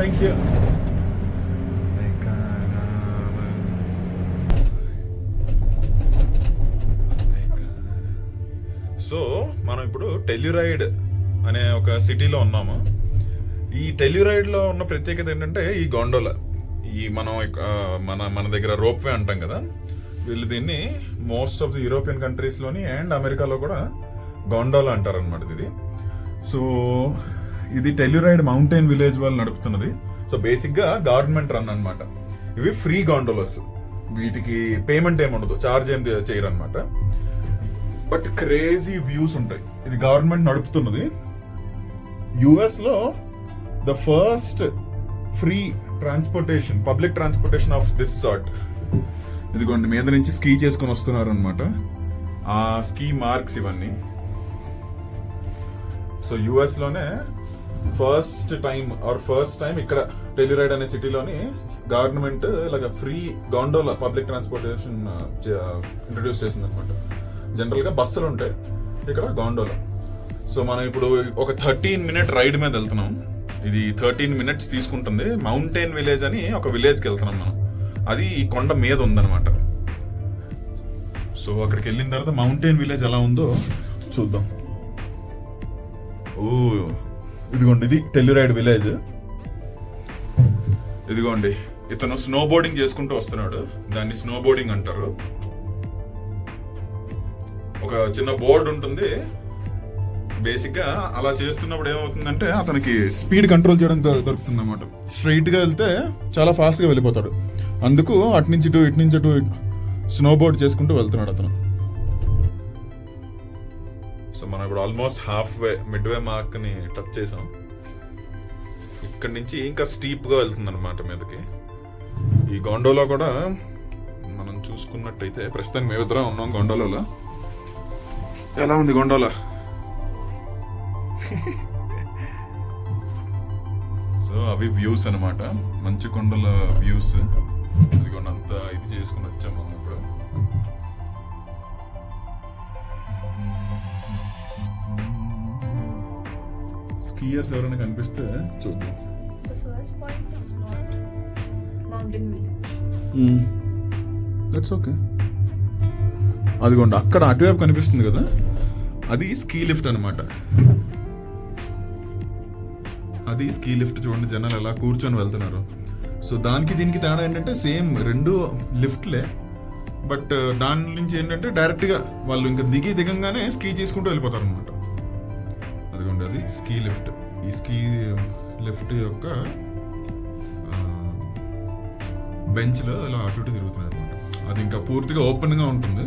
Thank you. So మనం ఇప్పుడు టెల్యూరైడ్ అనే ఒక సిటీలో ఉన్నాము. ఈ టెల్యూరైడ్లో ఉన్న ప్రత్యేకత ఏంటంటే ఈ గొండోలా. ఈ మనం మన దగ్గర రోప్వే అంటాం కదా, వీళ్ళు దీన్ని మోస్ట్ ఆఫ్ ది యూరోపియన్ కంట్రీస్లోని అండ్ అమెరికాలో కూడా గొండోలా అంటారనమాట ఇది. సో ఇది టెల్యూరైడ్ మౌంటైన్ విలేజ్ వాళ్ళు నడుపుతున్నది. సో బేసిక్గా గవర్నమెంట్ రన్ అనమాట. ఇవి ఫ్రీ గొండోలర్స్, వీటికి పేమెంట్ ఏమి ఉండదు, ఛార్జ్ ఏం చేయరు అనమాట. బట్ క్రేజీ వ్యూస్ ఉంటాయి. ఇది గవర్నమెంట్ నడుపుతున్నది. యుఎస్ లో the first free transportation, public transportation of this sort. ఇదిగోండి మీద నుంచి స్కీ చేసుకొని వస్తున్నారు అనమాట. ఆ స్కీ మార్క్స్ ఇవన్నీ. సో యుఎస్ లోనే ఫస్ట్ టైం ఇక్కడ టెల్యూరైడ్ అనే సిటీలోని గవర్నమెంట్ ఇలాగ free gondola public transportation introduce చేసింది అనమాట. జనరల్ గా బస్సులు ఉంటాయి, ఇక్కడ గొండోలా. సో మనం ఇప్పుడు ఒక 13 minute రైడ్ మీద వెళ్తున్నాం. ఇది 13 minutes తీసుకుంటుంది. మౌంటైన్ విలేజ్ అని ఒక విలేజ్కి వెళ్తున్నాం మనం. అది ఈ కొండ మీద ఉందన్నమాట. సో అక్కడికి వెళ్ళిన తర్వాత మౌంటైన్ విలేజ్ ఎలా ఉందో చూద్దాం. ఓ ఇదిగోండి, ఇది టెల్యూరైడ్ విలేజ్. ఇదిగోండి, ఇతను స్నో బోర్డింగ్ చేసుకుంటూ వస్తున్నాడు. దాన్ని స్నో బోర్డింగ్ అంటారు. ఒక చిన్న బోర్డు ఉంటుంది. బేసిక్ గా అలా చేస్తున్నప్పుడు ఏమవుతుందంటే అతనికి స్పీడ్ కంట్రోల్ చేయడం దొరుకుతుంది అనమాట. స్ట్రైట్ గా వెళ్తే చాలా ఫాస్ట్ గా వెళ్ళిపోతాడు. అందుకు అటు నుంచి ఇటు స్నో బోర్డ్ చేసుకుంటూ వెళ్తున్నాడు అతను. సో మనం ఇప్పుడు ఆల్మోస్ట్ మిడ్ వే మార్క్ ని టచ్ చేసాం. ఇక్కడ నుంచి ఇంకా స్టీప్ గా వెళ్తుంది అనమాట మీదకి. ఈ గొండోలా కూడా మనం చూసుకున్నట్టయితే ప్రస్తుతానికి మేమిద్దరం ఉన్నాం గొండోలాలో. ఎలా ఉంది గొండోలా? సో అవి వ్యూస్ అనమాట, మంచి కొండల వ్యూస్. ఇదిగోండి అంతా ఇది చేసుకుని వచ్చాం మనం ఇప్పుడు. స్కీయర్స్ ఎవరైనా కనిపిస్తే చూద్దాం. That's okay. అదిగోండి అక్కడ అటువైపు కనిపిస్తుంది కదా, అది స్కీ లిఫ్ట్ అనమాట. అది స్కీ లిఫ్ట్. చూడండి జనాలు ఎలా కూర్చొని వెళ్తున్నారు. సో దానికి దీనికి తేడా ఏంటంటే సేమ్ రెండు లిఫ్ట్లే, బట్ దాని నుంచి ఏంటంటే డైరెక్ట్ గా వాళ్ళు ఇంకా దిగంగానే స్కీ చేసుకుంటూ వెళ్ళిపోతారు అనమాట. అదిగోండి అది స్కీ లిఫ్ట్. ఈ స్కీ లిఫ్ట్ యొక్క బెంచ్ లో ఇలా అటు ఇటు తిరుగుతున్నారు అనమాట. అది ఇంకా పూర్తిగా ఓపెన్ గా ఉంటుంది.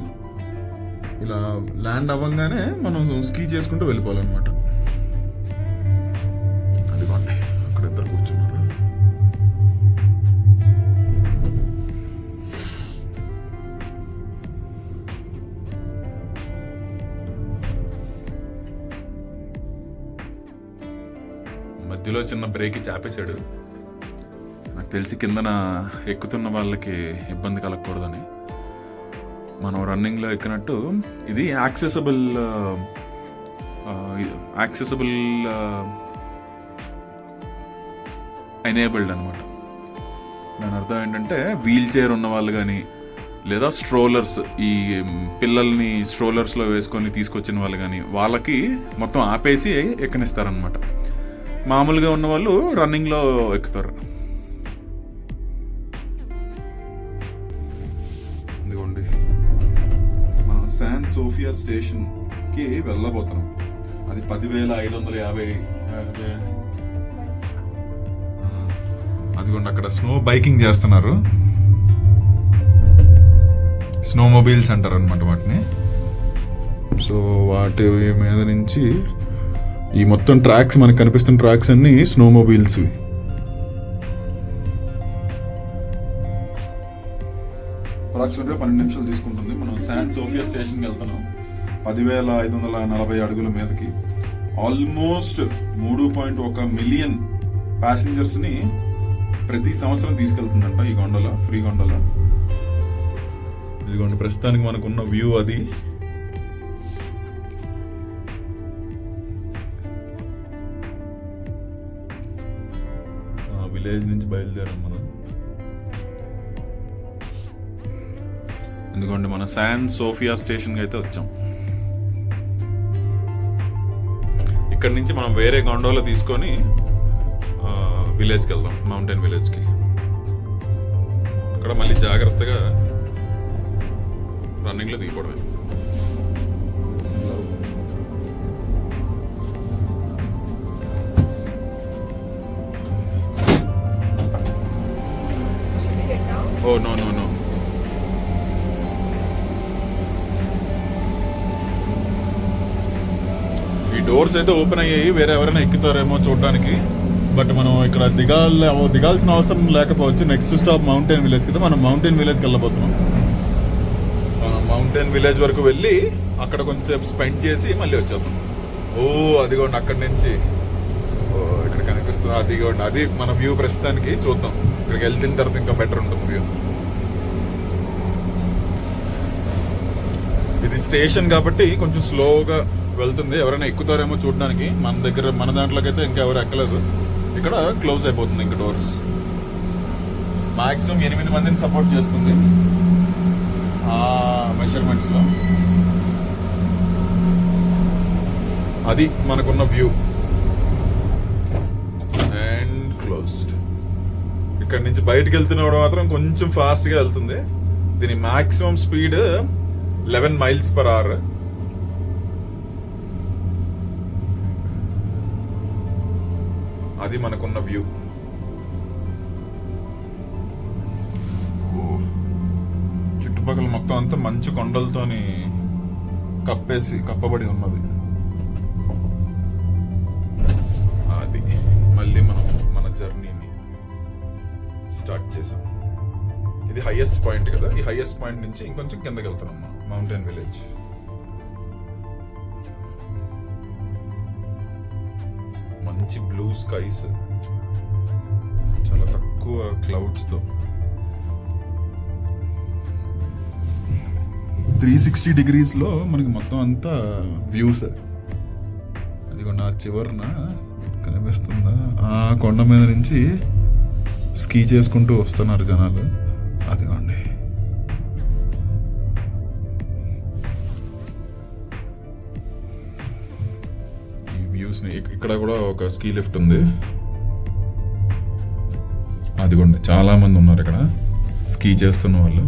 ఇలా ల్యాండ్ అవ్వగానే మనం స్కీ చేసుకుంటూ వెళ్ళిపోవాలన్నమాట. అదిగోండి అక్కడ ఇద్దరు కూర్చున్నారు. మధ్యలో చిన్న బ్రేక్ చాపేశాడు. నాకు తెలిసి కిందన ఎక్కుతున్న వాళ్ళకి ఇబ్బంది కలగకూడదని. మనం రన్నింగ్లో ఎక్కినట్టు ఇది యాక్సెసబుల్ ఎనేబుల్డ్ అనమాట. దాని అర్థం ఏంటంటే వీల్ చైర్ ఉన్న వాళ్ళు కానీ, లేదా స్ట్రోలర్స్, ఈ పిల్లల్ని స్ట్రోలర్స్లో వేసుకొని తీసుకొచ్చిన వాళ్ళు కానీ, వాళ్ళకి మొత్తం ఆపేసి ఎక్కనిస్తారనమాట. మామూలుగా ఉన్న వాళ్ళు రన్నింగ్లో ఎక్కుతారు. ఇదిగోండి మనం శాన్ సోఫియా స్టేషన్ కి వెళ్ళబోతున్నాం. అది 10,550. అదిగోండి అక్కడ స్నో బైకింగ్ చేస్తున్నారు. స్నో మొబైల్స్ అంటారు అనమాట వాటిని. సో వాటి మీద నుంచి ఈ మొత్తం ట్రాక్స్, మనకు కనిపిస్తున్న ట్రాక్స్ అన్ని స్నో మొబైల్స్. అప్రాక్సిమేట్గా 12 నిమిషాలు తీసుకుంటుంది. మనం శాన్ సోఫియా స్టేషన్కి వెళ్తున్నాం. 10,540 అడుగుల మీదకి. ఆల్మోస్ట్ 3.1 మిలియన్ ప్యాసింజర్స్ని ప్రతి సంవత్సరం తీసుకెళ్తుందంట ఈ గొండోలా, ఫ్రీ గొండోలా. ఇదిగోండి ప్రస్తుతానికి మనకున్న వ్యూ అది. విలేజ్ నుంచి బయలుదేరాం మనం. ఎందుకంటే మన శాన్ సోఫియా స్టేషన్కి అయితే వచ్చాం. ఇక్కడ నుంచి మనం వేరే గొండోలో తీసుకొని విలేజ్కి వెళ్దాం, మౌంటైన్ విలేజ్కి. అక్కడ మళ్ళీ జాగ్రత్తగా రన్నింగ్లో దిగిపోవడమే. ఓ నో నో నో, ఈ డోర్స్ అయితే ఓపెన్ అయ్యాయి, వేరే ఎవరైనా ఎక్కుతారేమో చూడడానికి. బట్ మనం ఇక్కడ దిగాల్సిన అవసరం లేకపోవచ్చు. నెక్స్ట్ స్టాప్ మౌంటైన్ విలేజ్ కదా, మనం మౌంటైన్ విలేజ్కి వెళ్ళబోతున్నాం. మనం మౌంటైన్ విలేజ్ వరకు వెళ్ళి అక్కడ కొంచెంసేపు స్పెండ్ చేసి మళ్ళీ వచ్చేద్దాం. ఓ అదిగోండి అక్కడి నుంచి ఇక్కడ కనిపిస్తుంది, అదిగోండి అది మన వ్యూ. ప్రస్తుతానికి చూద్దాం, ఇక్కడికి వెళ్తున్న తర్వాత ఇంకా బెటర్ ఉంటుంది వ్యూ. ఇది స్టేషన్ కాబట్టి కొంచెం స్లోగా వెళ్తుంది, ఎవరైనా ఎక్కుతారేమో చూడడానికి. మన దాంట్లోకి అయితే ఇంకా ఎవరు ఎక్కలేదు. ఇక్కడ క్లోజ్ అయిపోతుంది ఇంకా డోర్స్. మాక్సిమం 8 మందిని సపోర్ట్ చేస్తుంది ఆ మెజర్మెంట్స్లో. అది మనకున్న వ్యూ. And closed. ఇక్కడ నుంచి బయటకు వెళ్తున్నప్పుడు మాత్రం కొంచెం ఫాస్ట్గా వెళ్తుంది. దీని మాక్సిమం స్పీడ్ 11 mph. అది మనకున్న వ్యూ. చుట్టుపక్కల మొత్తం అంతా మంచు కొండలతోని కప్పబడి ఉన్నది. అది మళ్ళీ మనం మన జర్నీని స్టార్ట్ చేసాం. ఇది హైయెస్ట్ పాయింట్ కదా, ఈ హైయెస్ట్ పాయింట్ నుంచి ఇంకొంచెం కిందకి వెళ్తున్నాం మౌంటైన్ విలేజ్. మంచి బ్లూ స్కైస్, చాలా తక్కువ క్లౌడ్స్ తో 360 degrees లో మనకి మొత్తం అంతా వ్యూస్. అది నా చివరన కనిపిస్తుందా, ఆ కొండ మీద నుంచి స్కీ చేసుకుంటూ వస్తున్నారు జనాలు. అదిగోండి. ఇక్కడ కూడా ఒక స్కీ లిఫ్ట్ ఉంది. అదిగోండి చాలా మంది ఉన్నారు ఇక్కడ స్కీ చేస్తున్న వాళ్ళు.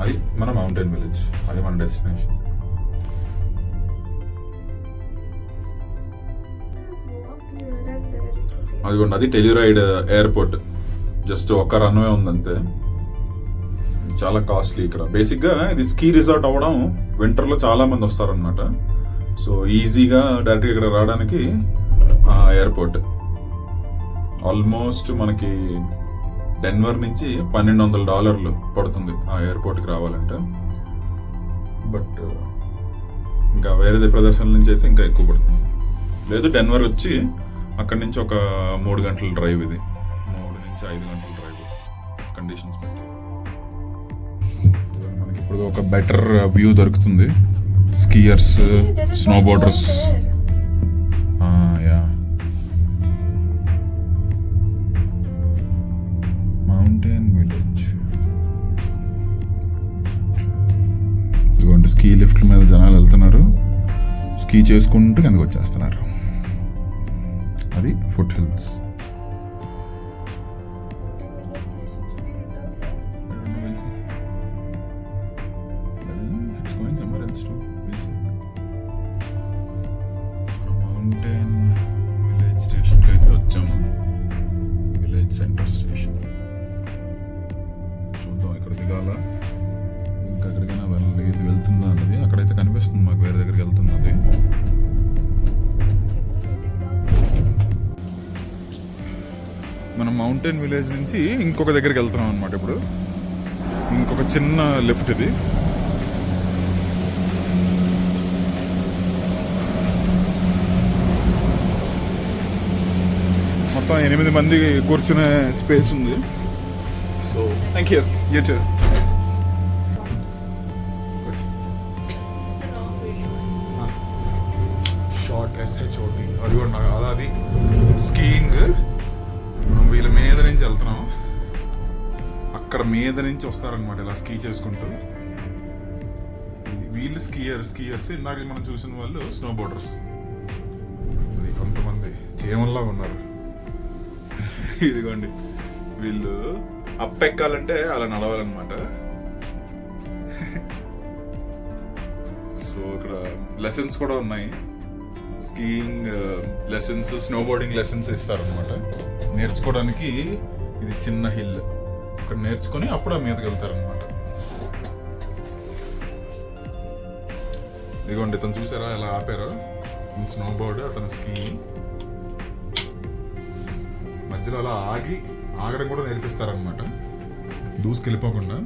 అది మన మౌంటైన్ విలేజ్, అది మన డెస్టినేషన్. అదిగోండి అది టెల్యూరైడ్ ఎయిర్పోర్ట్. జస్ట్ ఒక రన్వే ఉంది అంతే. చాలా కాస్ట్లీ ఇక్కడ. బేసిక్గా ఇది స్కీ రిసార్ట్ అవ్వడం వింటర్లో చాలా మంది వస్తారనమాట. సో ఈజీగా డైరెక్ట్గా ఇక్కడ రావడానికి ఎయిర్పోర్ట్. ఆల్మోస్ట్ మనకి డెన్వర్ నుంచి $1,200 పడుతుంది ఆ ఎయిర్పోర్ట్కి రావాలంటే. బట్ ఇంకా వేరే ప్రదర్శనల నుంచి అయితే ఇంకా ఎక్కువ పడుతుంది. లేదు డెన్వర్ వచ్చి అక్కడి నుంచి ఒక 3 గంటల డ్రైవ్. ఇది 3 నుంచి 5 గంటల డ్రైవ్ కండిషన్స్ బట్టి. మనకి ఇప్పుడు ఒక బెటర్ వ్యూ దొరుకుతుంది. Skiers, snowboarders. యా మౌంటైన్ విలేజ్. ఇదిగోండి స్కీ లిఫ్ట్ల మీద జనాలు వెళ్తున్నారు, స్కీ చేసుకుంటూ కిందకు వచ్చేస్తున్నారు. అది ఫుట్ హిల్స్. మౌంటైన్ విలేజ్ స్టేషన్కి అయితే వచ్చాము. Village centre station. చూద్దాం ఇక్కడ దిగాల, ఇంకా ఎక్కడికైనా వెళ్తుందా అన్నది. అక్కడైతే కనిపిస్తుంది మాకు వేరే దగ్గరికి వెళ్తున్నది. మనం మౌంటైన్ విలేజ్ నుంచి ఇంకొక దగ్గరికి వెళ్తున్నాం అనమాట. ఇప్పుడు ఇంకొక చిన్న లిఫ్ట్ ఇది. మొత్తం 8 మంది కూర్చునే స్పేస్ ఉంది. So thank you. SHOT అది కూడా అది స్కీయింగ్. మనం వీళ్ళ మీద నుంచి వెళ్తున్నాం, అక్కడ మీద నుంచి వస్తారనమాట ఇలా స్కీ చేసుకుంటూ. వీళ్ళు స్కీయర్స్, ఇందాక మనం చూసిన వాళ్ళు స్నో బోర్డర్స్. అది కొంతమంది చీమల్లా ఉన్నారు. ఇదిగోండి, వీళ్ళు అప్ ఎక్కాలంటే అలా నడవాలన్నమాట. సో ఇక్కడ లెసన్స్ కూడా ఉన్నాయి, skiing lessons, snow boarding lessons ఇస్తారనమాట. నేర్చుకోవడానికి ఇది చిన్న హిల్, ఇక్కడ నేర్చుకుని అప్పుడు ఆ మీదకి వెళ్తారనమాట. ఇదిగోండి, ఇతను చూసారా ఎలా ఆపారో, స్నో బోర్డ్, అతను స్కీ. మధ్యలో అలా ఆగడం కూడా నేర్పిస్తారనమాట, దూసుకెళ్ళిపోకుండా.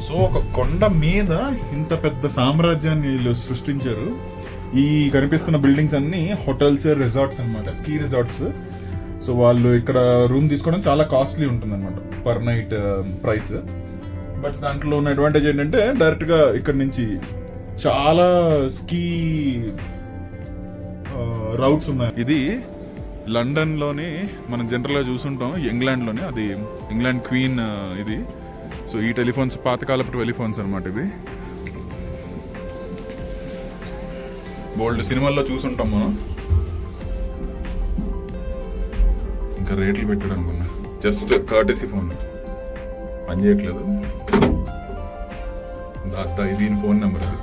సో ఒక కొండ మీద ఇంత పెద్ద సామ్రాజ్యాన్ని వీళ్ళు సృష్టించారు. ఈ కనిపిస్తున్న బిల్డింగ్స్ అన్ని హోటల్స్, రిసార్ట్స్ అన్నమాట, స్కీ రిసార్ట్స్. సో వాళ్ళు ఇక్కడ రూమ్ తీసుకోవడం చాలా కాస్ట్లీ ఉంటుంది అనమాట, పర్ నైట్ ప్రైస్. బట్ దాంట్లో ఉన్న అడ్వాంటేజ్ ఏంటంటే డైరెక్ట్గా ఇక్కడ నుంచి చాలా స్కీ రౌట్స్ ఉన్నాయి. ఇది లండన్లోని మనం జనరల్గా చూసుంటాం, ఇంగ్లాండ్లోనే, అది ఇంగ్లాండ్ క్వీన్ ఇది. సో ఈ టెలిఫోన్స్ పాతకాలపు టెలిఫోన్స్ అనమాట ఇవి. బోల్డ్ సినిమాల్లో చూసుంటాం మనం. ఇంకా రేట్లు పెట్టాడు అనుకున్నా, జస్ట్ కర్టెసీ ఫోన్, పని చేయట్లేదు. దీని ఫోన్ నెంబర్ అది.